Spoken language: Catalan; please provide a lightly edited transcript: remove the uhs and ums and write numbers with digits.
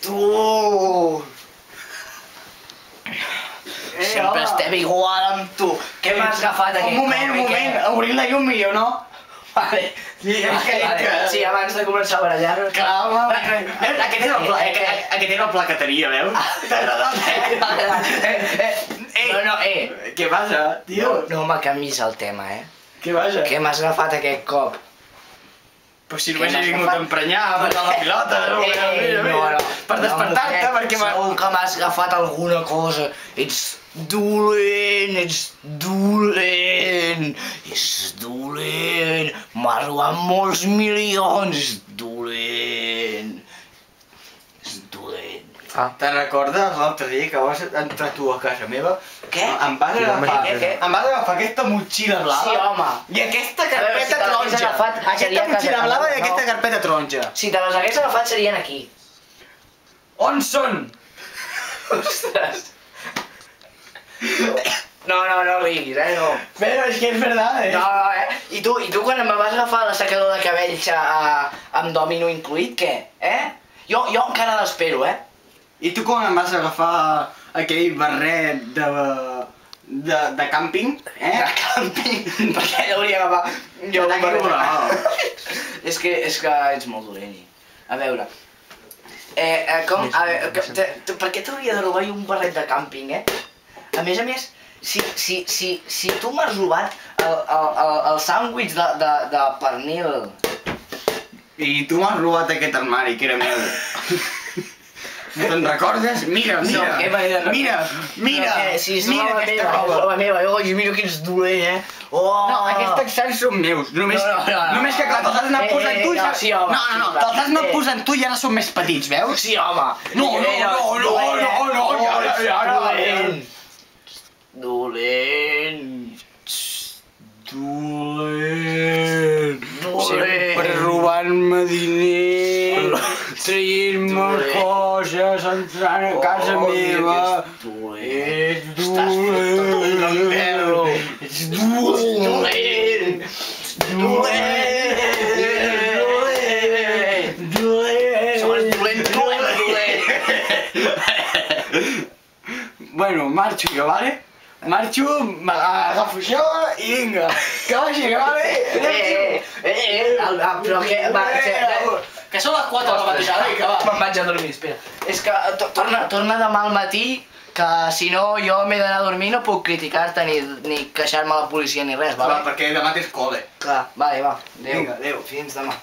Tu! Sempre estem igual amb tu. Què m'has agafat aquest cop? Un moment, obrim la llum millor, no? Vale. Sí, abans de començar a barallar-nos. Clar, home. Aquest era el pla que tenia, veus? No, Què passa, tio? No me canvis el tema, Què passa? Què m'has agafat aquest cop? Però si només he vingut a emprenyar, a matar la pilota, no? Per despertar-te, perquè... Segur que m'has agafat alguna cosa. Ets dolent, ets dolent. M'ha robat molts milions, és dolent. Te'n recordes l'altre dia que vas entrar tu a casa meva? Què? Em vas agafar aquesta motxilla blava. Sí, home. I aquesta carpeta taronja. Aquesta motxilla blava i aquesta carpeta taronja. Si te les hagués agafat serien aquí. On són? Ostres. No riguis, no. Però és que és veritat, No, I tu quan em vas agafar l'assecador de cabells amb dòmino incluït, què? Jo encara l'espero, I tu quan em vas agafar aquell barret de càmping, De càmping? Per què hauria agafar jo un barret? És que ets molt dolent. A veure... Per què t'hauria de robar un barret de càmping, A més, si tu m'has robat el sàndwich de pernil... I tu m'has robat aquest armari, que era meu. No te'n recordes? Mira aquesta roba. La meva, mira que ets dolent, No, aquests texans són meus. Només que clar, te'ls has anat posant tu i... No, te'ls has anat posant tu i ara són més petits, veus? Sí, home. No, Dolent. Sempre robant-me diners, traient-me coses, entrant a casa meva. Ets dolent. Ets dolent. Bueno, marxo jo, vale? Marxo, m'agafo això i vinga, que vagi, vale? Però què... Que són les 4 de la mateixa, vinga, va. Me'n vaig a dormir, espera. És que torna demà al matí, que si no jo m'he d'anar a dormir no puc criticar-te ni queixar-me a la policia ni res, vale? Clar, perquè demà tens col·le. Clar, vale, va. Adéu. Vinga, adéu. Fins demà.